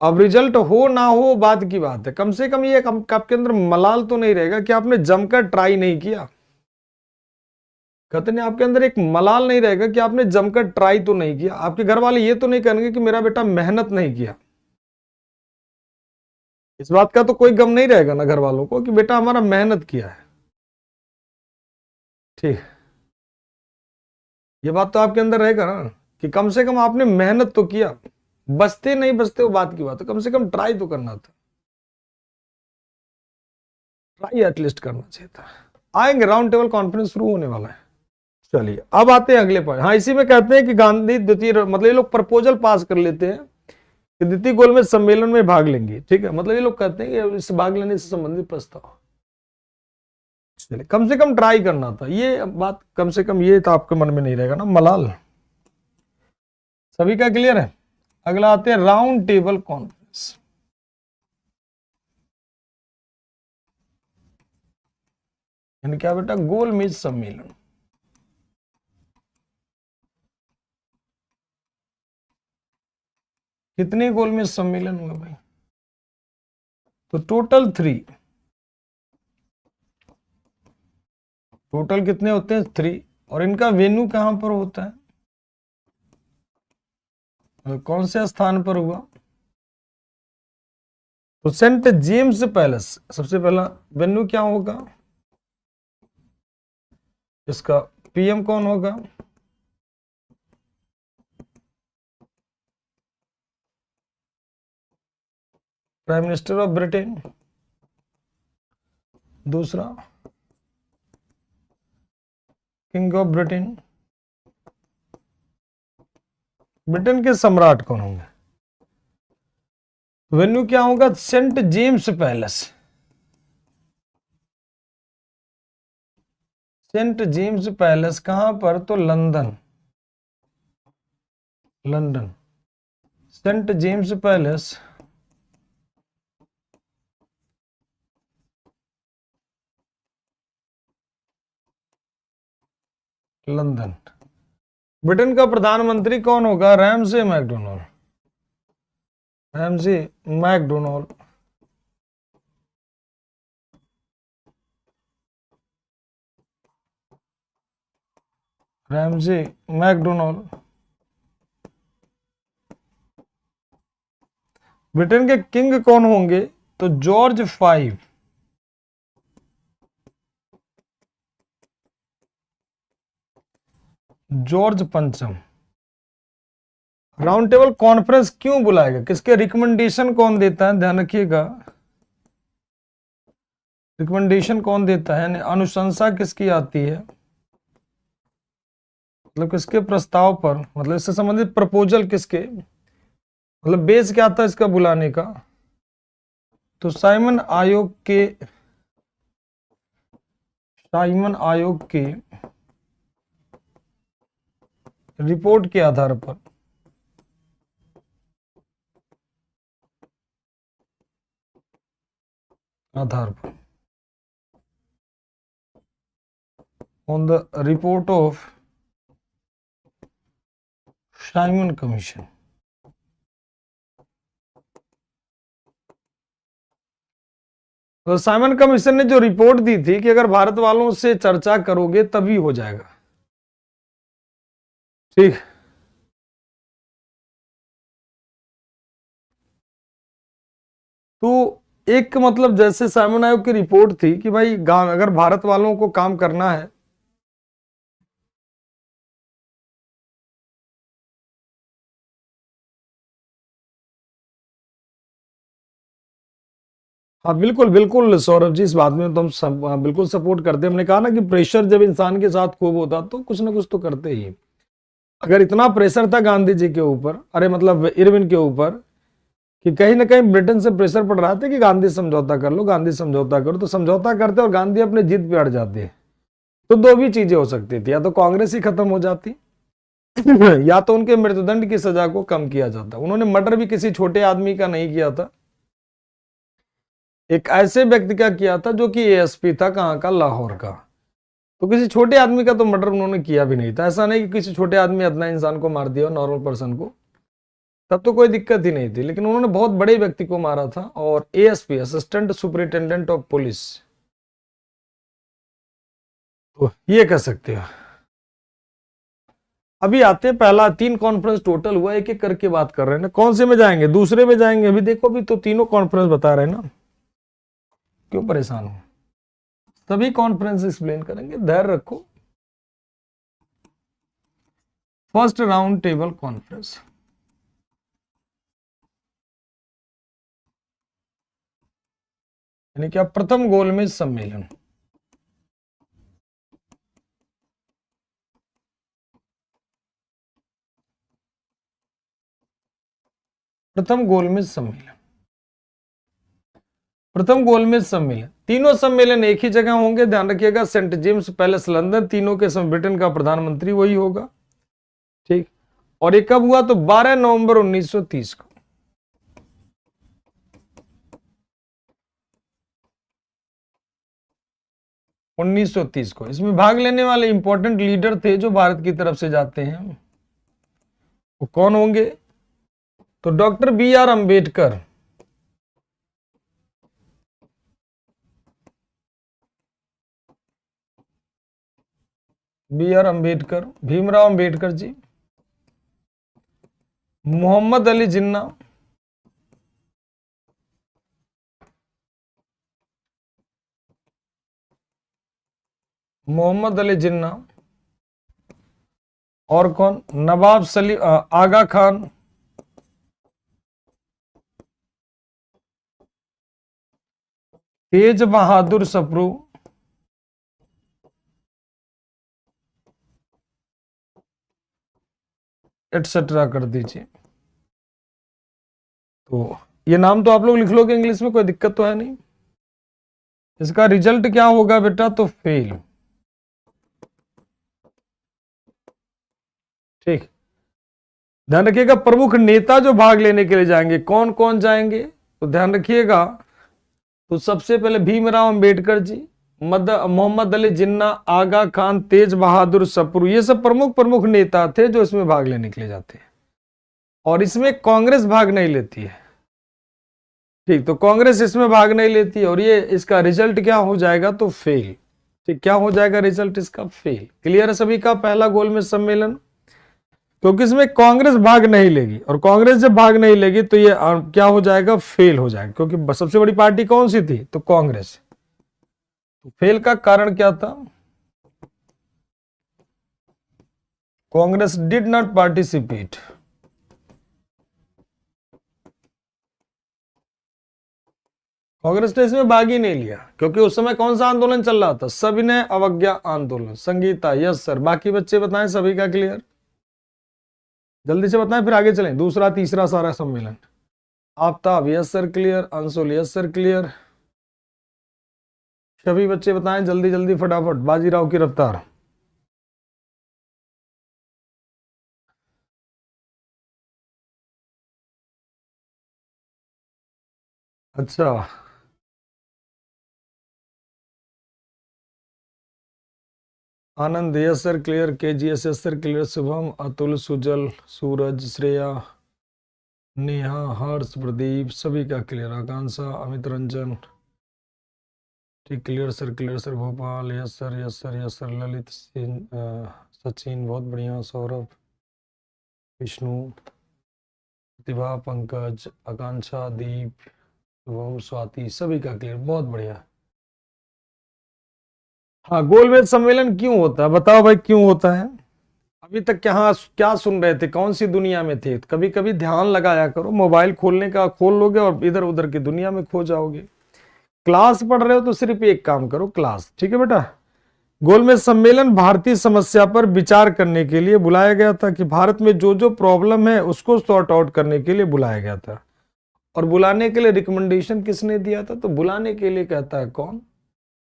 अब रिजल्ट हो ना हो बात की बात है, कम से कम ये आपके अंदर मलाल तो नहीं रहेगा कि आपने जमकर ट्राई नहीं किया। कहते नहीं आपके अंदर एक मलाल नहीं रहेगा कि आपने जमकर ट्राई तो नहीं किया। आपके घर वाले ये तो नहीं कहेंगे कि मेरा बेटा मेहनत नहीं किया, इस बात का तो कोई गम नहीं रहेगा ना घर वालों को कि बेटा हमारा मेहनत किया है। ठीक, ये बात तो आपके अंदर रहेगा ना कि कम से कम आपने मेहनत तो किया। बचते नहीं बचते वो बात की बात है, कम से कम ट्राई तो करना था, ट्राई एटलीस्ट करना चाहिए था। आएंगे, राउंड टेबल कॉन्फ्रेंस शुरू होने वाला है। चलिए अब आते हैं अगले पॉइंट। हाँ, इसी में कहते हैं कि गांधी द्वितीय, मतलब ये लोग प्रपोजल पास कर लेते हैं कि द्वितीय गोलमेज सम्मेलन में भाग लेंगे। ठीक है, मतलब ये लोग कहते हैं कि इस भाग लेने से संबंधित प्रस्ताव, चलिए कम से कम ट्राई करना था, ये बात कम से कम ये तो आपके मन में नहीं रहेगा ना मलाल। सभी का क्लियर है। अगला आते हैं राउंड टेबल कॉन्फ्रेंस। यानी क्या बेटा, गोलमेज सम्मेलन। कितने गोलमेज सम्मेलन हुए भाई? तो टोटल 3। टोटल कितने होते हैं? 3। और इनका वेन्यू कहां पर होता है, कौन से स्थान पर हुआ? तो सेंट जेम्स पैलेस। सबसे पहला वेन्यू क्या होगा इसका? पीएम कौन होगा? Prime minister of Britain. दूसरा किंग ऑफ ब्रिटेन। ब्रिटेन के सम्राट कौन होंगे? वेन्यू क्या होगा? Saint James Palace. Saint James Palace कहां पर? तो London, London. Saint James Palace London. Britain का प्रधानमंत्री कौन होगा? Ramsay MacDonald. Ramsay MacDonald. Ramsay MacDonald. Britain के किंग कौन होंगे? तो जॉर्ज 5। जॉर्ज पंचम। राउंड टेबल कॉन्फ्रेंस क्यों बुलाएगा? किसके रिकमेंडेशन कौन देता है? ध्यान रखिएगा, रिकमेंडेशन कौन देता है, अनुशंसा किसकी आती है, मतलब किसके प्रस्ताव पर, मतलब इससे संबंधित प्रपोजल किसके, मतलब बेस क्या था इसका बुलाने का? तो साइमन आयोग के साइमन आयोग की रिपोर्ट के आधार पर on the report of Simon commission, तो साइमन कमीशन ने जो रिपोर्ट दी थी कि अगर भारत वालों से चर्चा करोगे तभी हो जाएगा, ठीक। तो एक मतलब जैसे साइमन आयोग की रिपोर्ट थी कि भाई अगर भारत वालों को काम करना है हाँ बिल्कुल बिल्कुल सौरभ जी, इस बात में तो हम बिल्कुल सपोर्ट करते हैं। हमने कहा ना कि प्रेशर जब इंसान के साथ खूब होता तो कुछ ना कुछ तो करते ही। अगर इतना प्रेशर था गांधी जी के ऊपर, अरे मतलब इरविन के ऊपर, कि कहीं ना कहीं ब्रिटेन से प्रेशर पड़ रहा था कि गांधी समझौता कर लो, गांधी समझौता करो, तो समझौता करते और गांधी अपने जिद पे अड़ जाते, तो दो भी चीजें हो सकती थी, या तो कांग्रेस ही खत्म हो जाती या तो उनके मृत्युदंड की सजा को कम किया जाता। उन्होंने मर्डर भी किसी छोटे आदमी का नहीं किया था, एक ऐसे व्यक्ति का किया था जो कि एएसपी था, कहां का, लाहौर का। तो किसी छोटे आदमी का तो मर्डर उन्होंने किया भी नहीं था। ऐसा नहीं कि किसी छोटे आदमी अदना इंसान को मार दिया, नॉर्मल पर्सन को, तब तो कोई दिक्कत ही नहीं थी। लेकिन उन्होंने बहुत बड़े व्यक्ति को मारा था, और ASP, assistant superintendent of police, तो ये कह सकते हो। अभी आते हैं, पहला 3 कॉन्फ्रेंस टोटल हुआ, एक एक करके बात कर रहे हैं ना। कौन से में जाएंगे, दूसरे में जाएंगे? अभी देखो, अभी तो तीनों कॉन्फ्रेंस बता रहे हैं ना, क्यों परेशान हो। सभी कॉन्फ्रेंस एक्सप्लेन करेंगे, धैर्य रखो। फर्स्ट राउंड टेबल कॉन्फ्रेंस, यानी क्या, प्रथम गोलमेज सम्मेलन। प्रथम गोलमेज सम्मेलन, प्रथम गोलमेज सम्मेलन, तीनों सम्मेलन एक ही जगह होंगे, ध्यान रखिएगा, सेंट जेम्स पैलेस लंदन। तीनों के ब्रिटेन का प्रधानमंत्री वही होगा, ठीक। और ये कब हुआ, तो 12 नवंबर 1930 को। 1930 को। इसमें भाग लेने वाले इंपॉर्टेंट लीडर थे जो भारत की तरफ से जाते हैं, वो कौन होंगे, तो doctor B R Ambedkar, B R Ambedkar, Bhimrao Ambedkar ji, Mohammad Ali Jinnah, Mohammad Ali Jinnah, और कौन, नवाब सलीम आगा खान, तेज बहादुर सप्रू, एटसेट्रा कर दीजिए। तो ये नाम तो आप लोग लिख लोगे इंग्लिश में, कोई दिक्कत तो है नहीं। इसका रिजल्ट क्या होगा बेटा, तो फेल, ठीक। ध्यान रखिएगा, प्रमुख नेता जो भाग लेने के लिए जाएंगे, कौन कौन जाएंगे, तो ध्यान रखिएगा, तो सबसे पहले भीमराव अंबेडकर जी, मोहम्मद अली जिन्ना, आगा खान, तेज बहादुर सप्रू, ये सब प्रमुख प्रमुख नेता थे जो इसमें भाग लेने के लिए जाते हैं। और इसमें कांग्रेस भाग नहीं लेती है, ठीक। तो कांग्रेस इसमें भाग नहीं लेती है, और ये इसका रिजल्ट क्या हो जाएगा, तो फेल, ठीक। क्या हो जाएगा रिजल्ट इसका, फेल। क्लियर है सभी का, पहला गोलमेज सम्मेलन, क्योंकि इसमें कांग्रेस भाग नहीं लेगी, और कांग्रेस जब भाग नहीं लेगी तो ये क्या हो जाएगा, फेल हो जाएगा, क्योंकि सबसे बड़ी पार्टी कौन सी थी, तो कांग्रेस। तो फेल का कारण क्या था, Congress did not participate, Congress ने इसमें भाग ही नहीं लिया, क्योंकि उस समय कौन सा आंदोलन चल रहा था, सविनय अवज्ञा आंदोलन। संगीता, यस सर, बाकी बच्चे बताएं, सभी का क्लियर, जल्दी से बताएं, फिर आगे चलें, दूसरा तीसरा सारा सम्मेलन। Aftab, yes sir clear, Anshul, yes sir clear, सभी बच्चे बताएं जल्दी जल्दी फटाफट, बाजीराव की रफ्तार। अच्छा, आनंद yes sir clear, K G S S sir clear, Shubham, Atul, Sujal, Suraj, Shreya, Neha, Harsh, Pradeep सभी का क्लियर, आकांक्षा, अमित रंजन ठीक clear sir, Bhopal yes sir yes sir yes sir, Lalit Singh, Sachin बहुत बढ़िया, सौरभ, विष्णु, प्रतिभा, पंकज, आकांक्षा, दीप, शुभम, स्वाति सभी का क्लियर, बहुत बढ़िया। हाँ, गोलमेज सम्मेलन क्यों होता है बताओ भाई, क्यों होता है? अभी तक क्या सुन रहे थे, कौन सी दुनिया में थे? कभी कभी ध्यान लगाया करो, मोबाइल खोलने का खोल लोगे और इधर उधर की दुनिया में खो जाओगे। क्लास पढ़ रहे हो तो सिर्फ एक काम करो, क्लास, ठीक है बेटा। गोलमेज सम्मेलन भारतीय समस्या पर विचार करने के लिए बुलाया गया था, कि भारत में जो जो प्रॉब्लम है उसको सॉर्ट आउट करने के लिए बुलाया गया था। और बुलाने के लिए रिकमेंडेशन किसने दिया था? तो बुलाने के लिए कहता है कौन?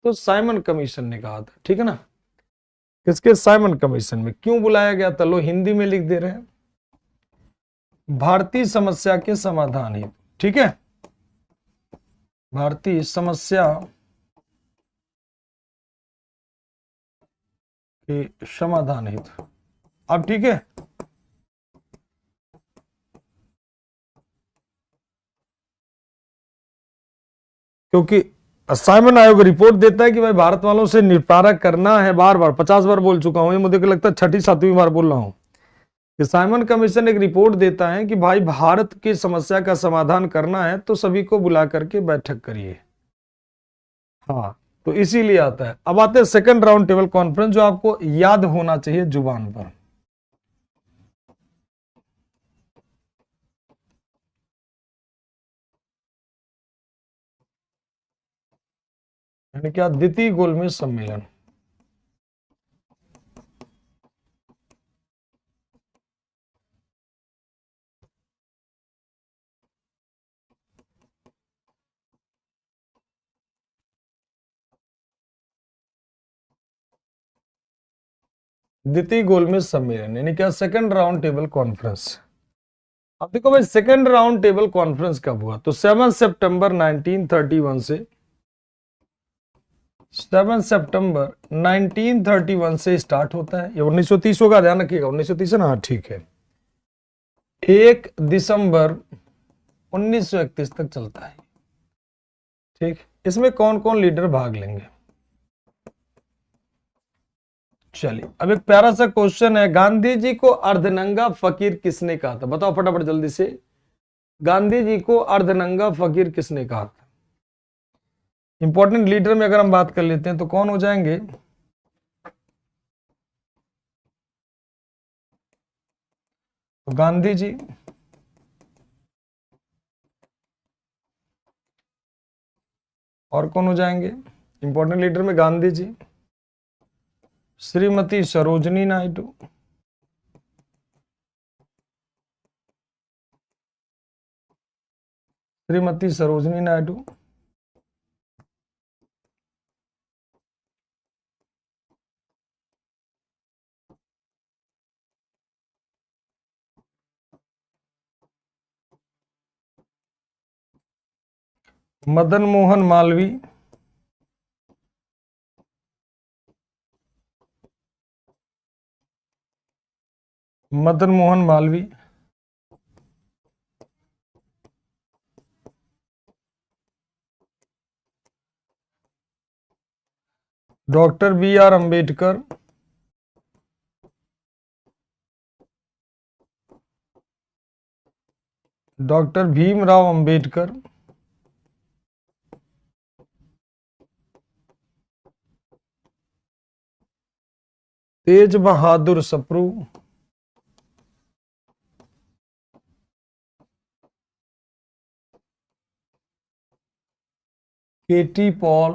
तो साइमन कमीशन ने कहा था, ठीक है ना। किसके? साइमन कमीशन में। क्यों बुलाया गया था? लो हिंदी में लिख दे रहे हैं, भारतीय समस्या के समाधान हेतु, ठीक है, भारतीय समस्या के समाधान हेतु। अब ठीक है, क्योंकि साइमन आयोग रिपोर्ट देता है कि भाई भारत वालों से निपटारा करना है, बार बार 50 बार बोल चुका हूं, ये मुझे लगता है 6ठी 7वीं बार बोल रहा हूं कि साइमन कमीशन एक रिपोर्ट देता है कि भाई भारत की समस्या का समाधान करना है तो सभी को बुला करके बैठक करिए। हाँ, तो इसीलिए आता है। अब आते हैं सेकंड राउंड टेबल कॉन्फ्रेंस, जो आपको याद होना चाहिए जुबान पर। यानी क्या? द्वितीय गोलमेज सम्मेलन। द्वितीय गोलमेज सम्मेलन यानी क्या? Second round table conference. अब देखो भाई, सेकंड राउंड टेबल कॉन्फ्रेंस कब हुआ? तो 7 सितंबर 1931 से 7 सितंबर 1931 से स्टार्ट होता है। ये 1930 होगा, ध्यान रखिएगा, 1930 है ना। हाँ ठीक है। 1 दिसंबर 1931 तक चलता है, ठीक। इसमें कौन कौन लीडर भाग लेंगे? चलिए, अब एक प्यारा सा क्वेश्चन है, गांधी जी को अर्धनंगा फकीर किसने कहा था? बताओ फटाफट जल्दी से, गांधी जी को अर्धनंगा फकीर किसने कहा था? इंपॉर्टेंट लीडर में अगर हम बात कर लेते हैं तो कौन हो जाएंगे? तो गांधी जी, और कौन हो जाएंगे इंपॉर्टेंट लीडर में? Gandhi ji, Shrimati Sarojini Naidu, Shrimati Sarojini Naidu, Madan Mohan Malaviya, Madan Mohan Malaviya, doctor B R Ambedkar, doctor Bhimrao Ambedkar, Tej Bahadur Sapru, KT Paul,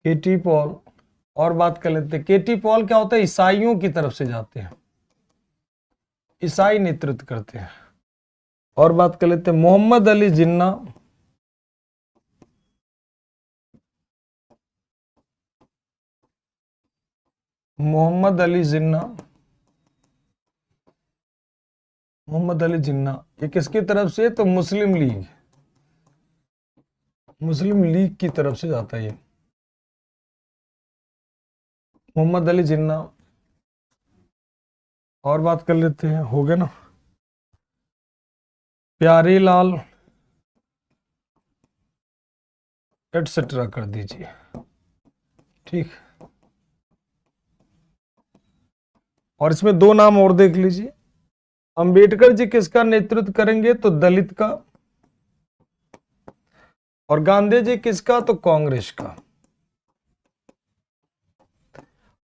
KT Paul. और बात कर लेते हैं, केटी पॉल क्या होता है? ईसाइयों की तरफ से जाते हैं, ईसाई नेतृत्व करते हैं। और बात कर लेते हैं मोहम्मद अली जिन्ना। मोहम्मद अली जिन्ना, मोहम्मद अली जिन्ना ये किसकी तरफ से? तो मुस्लिम लीग, मुस्लिम लीग की तरफ से जाता है ये मोहम्मद अली जिन्ना। और बात कर लेते हैं, हो गया ना। प्यारी लाल एटसेट्रा कर दीजिए, ठीक। और इसमें दो नाम और देख लीजिए, अंबेडकर जी किसका नेतृत्व करेंगे? तो दलित का। और गांधी जी किसका? तो कांग्रेस का।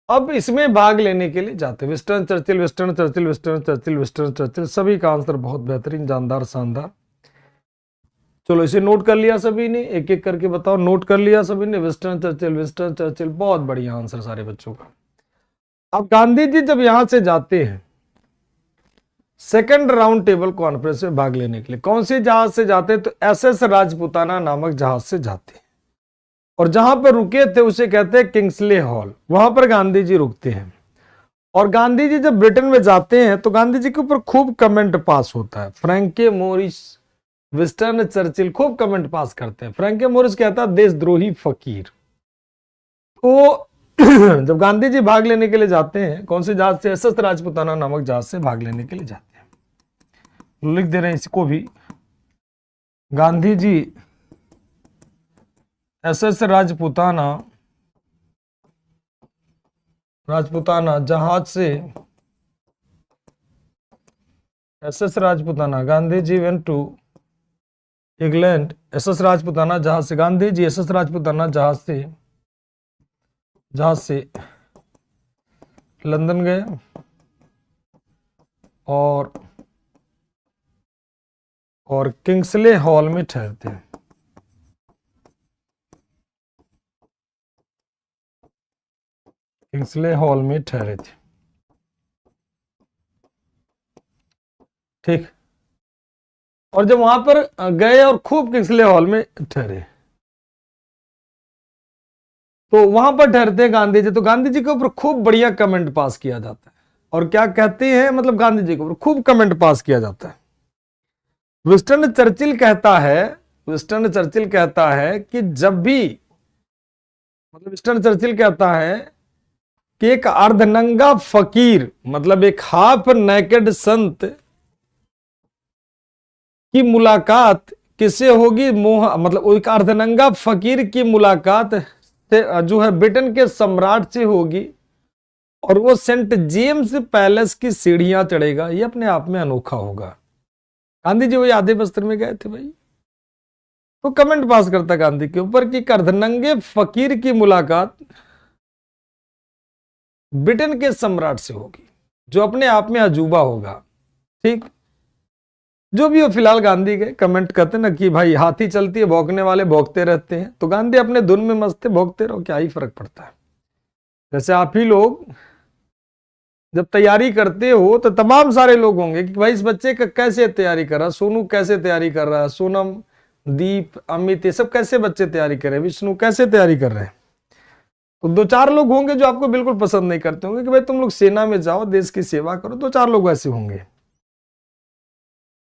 अब इसमें भाग लेने के लिए जाते Winston Churchill, Winston Churchill, Winston Churchill, Winston Churchill, सभी का आंसर बहुत बेहतरीन, जानदार, शानदार। चलो इसे नोट कर लिया सभी ने, एक एक करके बताओ, नोट कर लिया सभी ने? विस्टन चर्चिल, विस्टन चर्चिल, बहुत बढ़िया आंसर सारे बच्चों का। अब गांधी जी जब यहां से जाते हैं सेकंड राउंड टेबल कॉन्फ्रेंस में भाग लेने के लिए, कौन से जहाज से जाते हैं? तो SS राजपुताना नामक जहाज से जाते हैं। और जहां पर रुके थे उसे कहते हैं किंग्सले हॉल, वहां पर गांधी जी रुकते हैं। और गांधी जी जब ब्रिटेन में जाते हैं तो गांधी जी के ऊपर खूब कमेंट पास होता है। फ्रैंके मोरिस, विस्टन चर्चिल खूब कमेंट पास करते हैं। फ्रैंके मोरिस कहता है देशद्रोही फकीर। तो जब गांधी जी भाग लेने के लिए जाते हैं, कौन से जहाज से? SS राजपुताना नामक जहाज से भाग लेने के लिए जाते हैं। लिख दे रहे हैं इसको भी, गांधी जी SS राजपुताना जहाज से, SS Rajputana, Gandhi ji went to England, SS Rajputana जहाज से, गांधी जी SS राजपुताना जहाज से लंदन गए और किंग्सले हॉल में ठहरते हैं। किंग्सले हॉल में ठहरे थे, ठीक। और जब वहां पर गए और खूब किंग्सले हॉल में ठहरे, तो वहां पर ठहरते हैं गांधी जी, तो गांधी जी के ऊपर खूब बढ़िया कमेंट पास किया जाता है। और क्या कहते हैं? मतलब गांधी जी के ऊपर खूब कमेंट पास किया जाता है। विस्टन चर्चिल कहता है कि जब भी, मतलब विस्टन चर्चिल कहता है कि एक अर्धनंगा फकीर, मतलब एक हाफ नेकेड संत की मुलाकात किससे होगी? मतलब एक अर्धनंगा फकीर की मुलाकात से जो है ब्रिटेन के सम्राट से होगी, और वो सेंट जेम्स पैलेस की सीढ़ियां चढ़ेगा। ये अपने आप में अनोखा होगा। गांधी जी वही आधे वस्त्र में गए थे भाई, तो कमेंट पास करता गांधी के ऊपर कि अर्धनंगे फकीर की मुलाकात ब्रिटेन के सम्राट से होगी, जो अपने आप में अजूबा होगा, ठीक। जो भी हो, फिलहाल गांधी के कमेंट करते ना कि भाई हाथी चलती है, भौंकने वाले भौंकते रहते हैं, तो गांधी अपने धुन में मस्त है, भौंकते रहो, क्या ही फर्क पड़ता है। जैसे आप ही लोग जब तैयारी करते हो तो तमाम सारे लोग होंगे कि भाई इस बच्चे का कैसे तैयारी कर रहा, सोनू कैसे तैयारी कर रहा है, सोनम, दीप, अमित, ये सब कैसे बच्चे तैयारी कर रहे हैं, विष्णु कैसे तैयारी कर रहे हैं। तो दो चार लोग होंगे जो आपको बिल्कुल पसंद नहीं करते होंगे कि भाई तुम लोग सेना में जाओ, देश की सेवा करो, दो चार लोग ऐसे होंगे।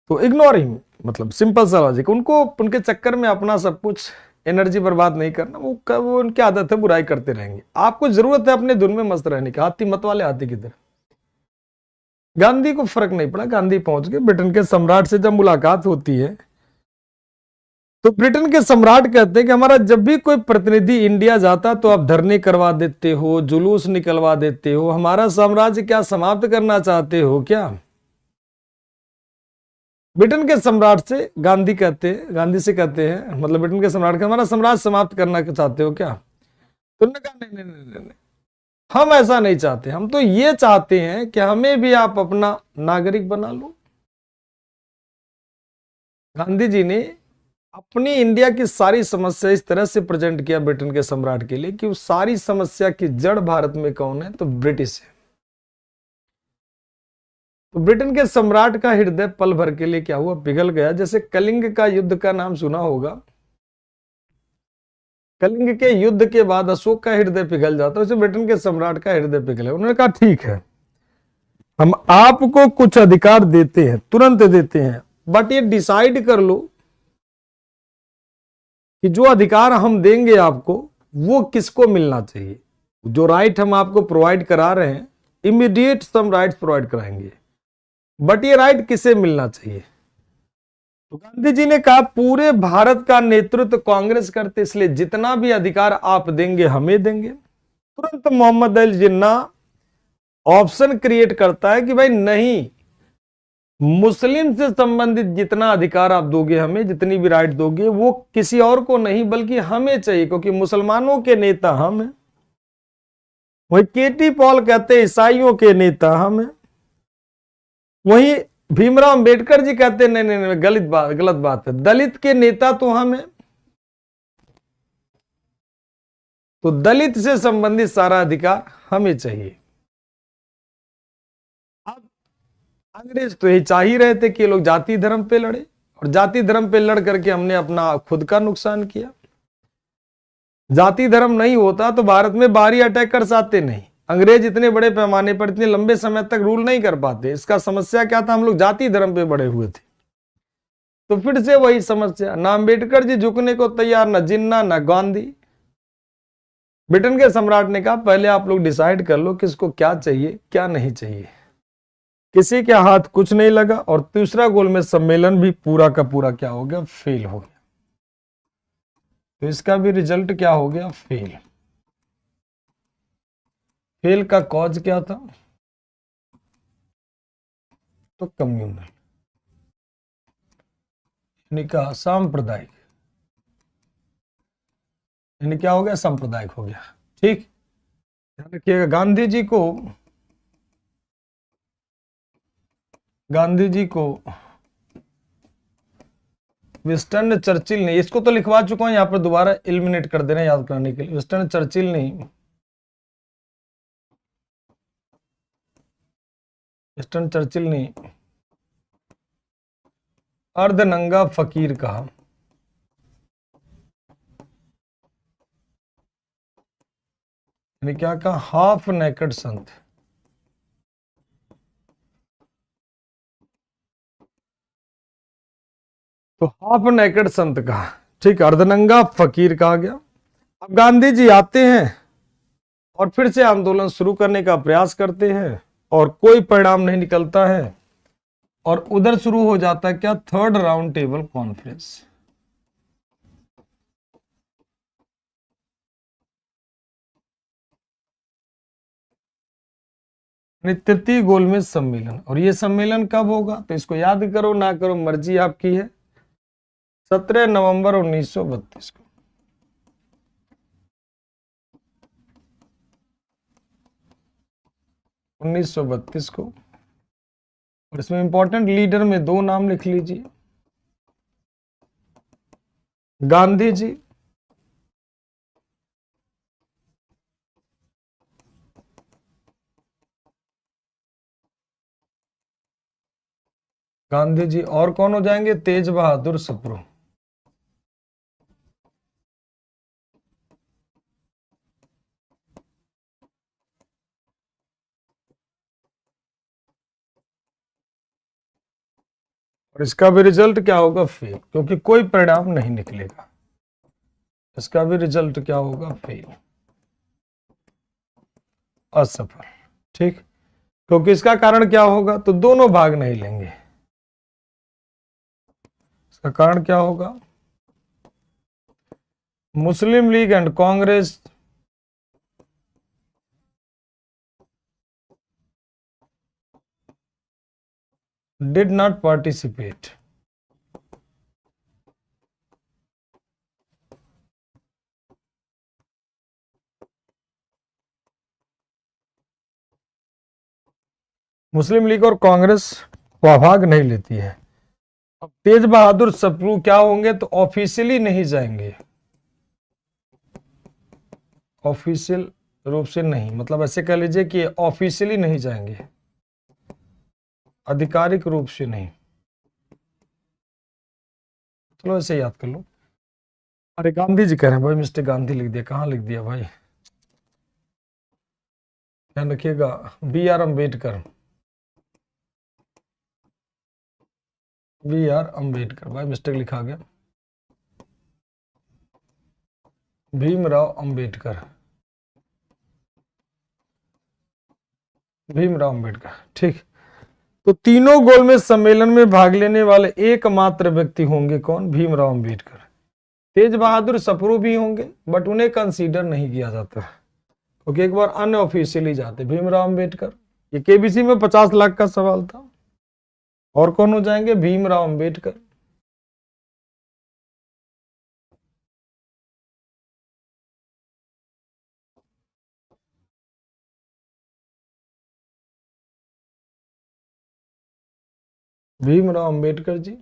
तो इग्नोर हिम, मतलब सिंपल सा लॉजिक। उनको उनके चक्कर में अपना सब कुछ एनर्जी बर्बाद नहीं करना, वो उनकी आदत है, बुराई करते रहेंगे। आपको जरूरत है अपने धुन में मस्त रहने की, हाथी मत वाले हाथी की तरह। गांधी को फर्क नहीं पड़ा, गांधी पहुंच गए। ब्रिटेन के सम्राट से जब मुलाकात होती है तो ब्रिटेन के सम्राट कहते हैं कि हमारा जब भी कोई प्रतिनिधि इंडिया जाता तो आप धरने करवा देते हो, जुलूस निकलवा देते हो, हमारा साम्राज्य क्या समाप्त करना चाहते हो क्या? ब्रिटेन के सम्राट से गांधी से कहते हैं, मतलब ब्रिटेन के सम्राट का, हमारा साम्राज्य समाप्त करना चाहते हो क्या? तो उन्होंने कहा नहीं नहीं नहीं नहीं, हम ऐसा नहीं चाहते, हम तो ये चाहते हैं कि हमें भी आप अपना नागरिक बना लो। गांधी जी ने अपनी इंडिया की सारी समस्या इस तरह से प्रेजेंट किया ब्रिटेन के सम्राट के लिए कि उस सारी समस्या की जड़ भारत में कौन है? तो ब्रिटिश है। तो ब्रिटेन के सम्राट का हृदय पल भर के लिए क्या हुआ, पिघल गया। जैसे कलिंग का युद्ध का नाम सुना होगा, कलिंग के युद्ध के बाद अशोक का हृदय पिघल जाता है, वैसे ब्रिटेन के सम्राट का हृदय पिघले। उन्होंने कहा ठीक है, हम आपको कुछ अधिकार देते हैं, तुरंत देते हैं, बट ये डिसाइड कर लो कि जो अधिकार हम देंगे आपको वो किसको मिलना चाहिए। जो राइट हम आपको प्रोवाइड करा रहे हैं, इमीडिएट सम राइट्स प्रोवाइड कराएंगे, बट ये राइट किसे मिलना चाहिए। तो गांधी जी ने कहा पूरे भारत का नेतृत्व कांग्रेस करते, इसलिए जितना भी अधिकार आप देंगे हमें देंगे। तुरंत मोहम्मद अली जिन्ना ऑप्शन क्रिएट करता है कि भाई नहीं, मुस्लिम से संबंधित जितना अधिकार आप दोगे हमें, जितनी भी राइट दोगे, वो किसी और को नहीं बल्कि हमें चाहिए, क्योंकि मुसलमानों के नेता हम हैं। वही केटी पॉल कहते हैं ईसाइयों के नेता हम हैं। वही भीमराव अंबेडकर जी कहते हैं नहीं नहीं नहीं, गलत बात है, दलित के नेता तो हम हैं। तो दलित से संबंधित सारा अधिकार हमें चाहिए। अब अंग्रेज तो ये चाह ही रहे थे कि ये लोग जाति धर्म पे लड़े, और जाति धर्म पे लड़ करके हमने अपना खुद का नुकसान किया। जाति धर्म नहीं होता तो भारत में बाहरी अटैकर्स आते नहीं, अंग्रेज इतने बड़े पैमाने पर इतने लंबे समय तक रूल नहीं कर पाते। इसका समस्या क्या था, हम लोग जाति धर्म पे बड़े हुए थे। तो फिर से वही समस्या, ना अंबेडकर जी झुकने को तैयार, ना जिन्ना, ना गांधी। ब्रिटेन के सम्राट ने कहा पहले आप लोग डिसाइड कर लो किसको क्या चाहिए क्या नहीं चाहिए। किसी के हाथ कुछ नहीं लगा, और तीसरा गोलमेज सम्मेलन भी पूरा का पूरा क्या हो गया, फेल हो गया। तो इसका भी रिजल्ट क्या हो गया, फेल। फेल का कॉज क्या था, तो कम्युनल, यानी क्या, सांप्रदायिक, यानी क्या हो गया, सांप्रदायिक हो गया। ठीक, ध्यान रखिएगा। गांधी जी को विंस्टन चर्चिल ने, इसको तो लिखवा चुका हूं, यहां पर दोबारा एलिमिनेट कर देना याद करने के लिए। विंस्टन चर्चिल ने, विंस्टन चर्चिल ने अर्धनंगा फकीर कहा। यानी क्या कहा, हाफ नेकेड संत। तो हाफ नेकेड संत कहा, ठीक, अर्धनंगा फकीर कहा गया। अब गांधी जी आते हैं और फिर से आंदोलन शुरू करने का प्रयास करते हैं, और कोई परिणाम नहीं निकलता है, और उधर शुरू हो जाता है क्या, थर्ड राउंड टेबल कॉन्फ्रेंस। तृतीय गोलमेज सम्मेलन। और ये सम्मेलन कब होगा, तो इसको याद करो ना करो मर्जी आपकी है। 17 नवंबर 1932 को। 1932 को। और इसमें इंपॉर्टेंट लीडर में दो नाम लिख लीजिए, गांधी जी और कौन हो जाएंगे, तेज बहादुर सप्रू। और इसका भी रिजल्ट क्या होगा, फेल, क्योंकि कोई परिणाम नहीं निकलेगा। इसका भी रिजल्ट क्या होगा, फेल, असफल। ठीक, क्योंकि इसका कारण क्या होगा, तो दोनों भाग नहीं लेंगे। इसका कारण क्या होगा, Muslim league and Congress did not participate. Muslim league और कांग्रेस भाग नहीं लेती है। अब तेज बहादुर सप्रू क्या होंगे, तो ऑफिशियली नहीं जाएंगे, ऑफिशियल रूप से नहीं, मतलब ऐसे कह लीजिए कि ऑफिशियली नहीं जाएंगे। आधिकारिक रूप से नहीं। चलो ऐसे याद कर लो। अरे गांधी जी कह रहे हैं भाई, मिस्टर गांधी लिख दिया, कहाँ लिख दिया भाई, ध्यान रखिएगा। B R Ambedkar, B R Ambedkar भाई, मिस्टेक लिखा गया, भीमराव अम्बेडकर, भीमराव अम्बेडकर, ठीक। तो तीनों गोलमेज सम्मेलन में भाग लेने वाले एकमात्र व्यक्ति होंगे कौन? भीमराव अम्बेडकर। तेज बहादुर सप्रू भी होंगे बट उन्हें कंसीडर नहीं किया जाता क्योंकि एक बार अनऑफिशियली जाते। भीमराव अम्बेडकर, ये केबीसी में 50 लाख का सवाल था। और कौन हो जाएंगे? भीमराव अम्बेडकर। भीमराव अम्बेडकर जी,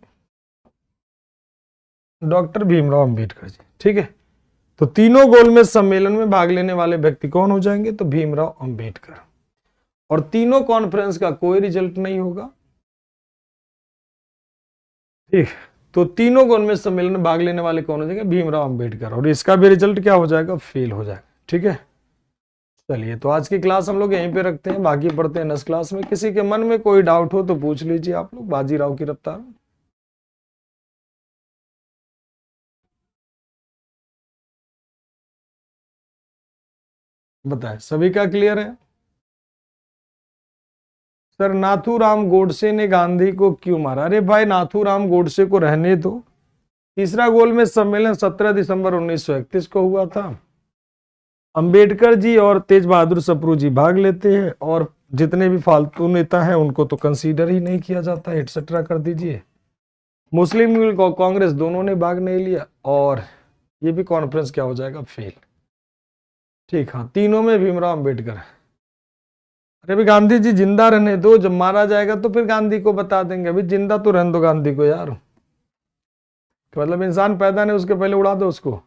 डॉक्टर भीमराव अम्बेडकर जी, ठीक है। तो तीनों गोलमेज सम्मेलन में भाग लेने वाले व्यक्ति कौन हो जाएंगे? तो भीमराव अम्बेडकर। और तीनों कॉन्फ्रेंस का कोई रिजल्ट नहीं होगा, ठीक। तो तीनों गोलमेज सम्मेलन में भाग लेने वाले कौन हो जाएंगे? भीमराव अम्बेडकर। और इसका भी रिजल्ट क्या हो जाएगा? फेल हो जाएगा, ठीक है। चलिए, तो आज की क्लास हम लोग यहीं पे रखते हैं, बाकी पढ़ते हैं नेक्स्ट क्लास में। किसी के मन में कोई डाउट हो तो पूछ लीजिए आप लोग, बाजीराव की रफ्तार। बताएं, सभी का क्लियर है? सर, नाथूराम गोडसे ने गांधी को क्यों मारा? अरे भाई, नाथूराम गोडसे को रहने दो। तीसरा गोलमेज सम्मेलन 17 दिसंबर 1931 को हुआ था। अंबेडकर जी और तेज बहादुर सप्रू जी भाग लेते हैं, और जितने भी फालतू नेता हैं उनको तो कंसीडर ही नहीं किया जाता, एटसेट्रा कर दीजिए। मुस्लिम लीग और कांग्रेस दोनों ने भाग नहीं लिया, और ये भी कॉन्फ्रेंस क्या हो जाएगा? फेल, ठीक। हाँ, तीनों में भीमराव अंबेडकर। अरे अभी गांधी जी जिंदा रहने दो, जब मारा जाएगा तो फिर गांधी को बता देंगे। अभी जिंदा तो रहने दो गांधी को यार, मतलब इंसान पैदा नहीं उसके पहले उड़ा दो उसको।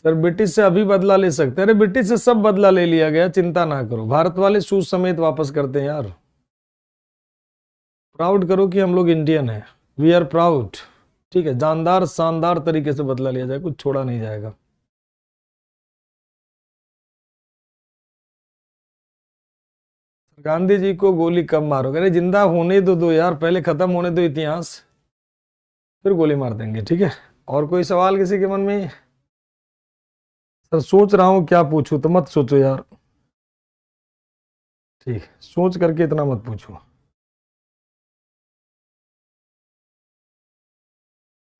सर, ब्रिटिश से अभी बदला ले सकते हैं? अरे ब्रिटिश से सब बदला ले लिया गया, चिंता ना करो। भारत वाले शूज समेत वापस करते हैं यार। प्राउड करो कि हम लोग इंडियन हैं, वी आर प्राउड, ठीक है। जानदार शानदार तरीके से बदला लिया जाए, कुछ छोड़ा नहीं जाएगा। गांधी जी को गोली कब मारोगे? अरे जिंदा होने दो यार, पहले खत्म होने दो इतिहास, फिर गोली मार देंगे, ठीक है। और कोई सवाल किसी के मन में? सर, सोच रहा हूं क्या पूछूं, तो मत सोचो यार, ठीक। सोच करके इतना मत पूछो,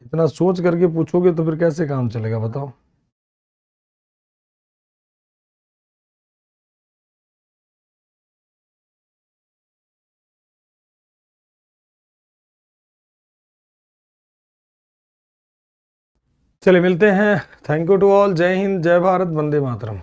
इतना सोच करके पूछोगे तो फिर कैसे काम चलेगा बताओ। चलिए मिलते हैं। Thank you to all. जय हिंद, जय भारत, वंदे मातरम।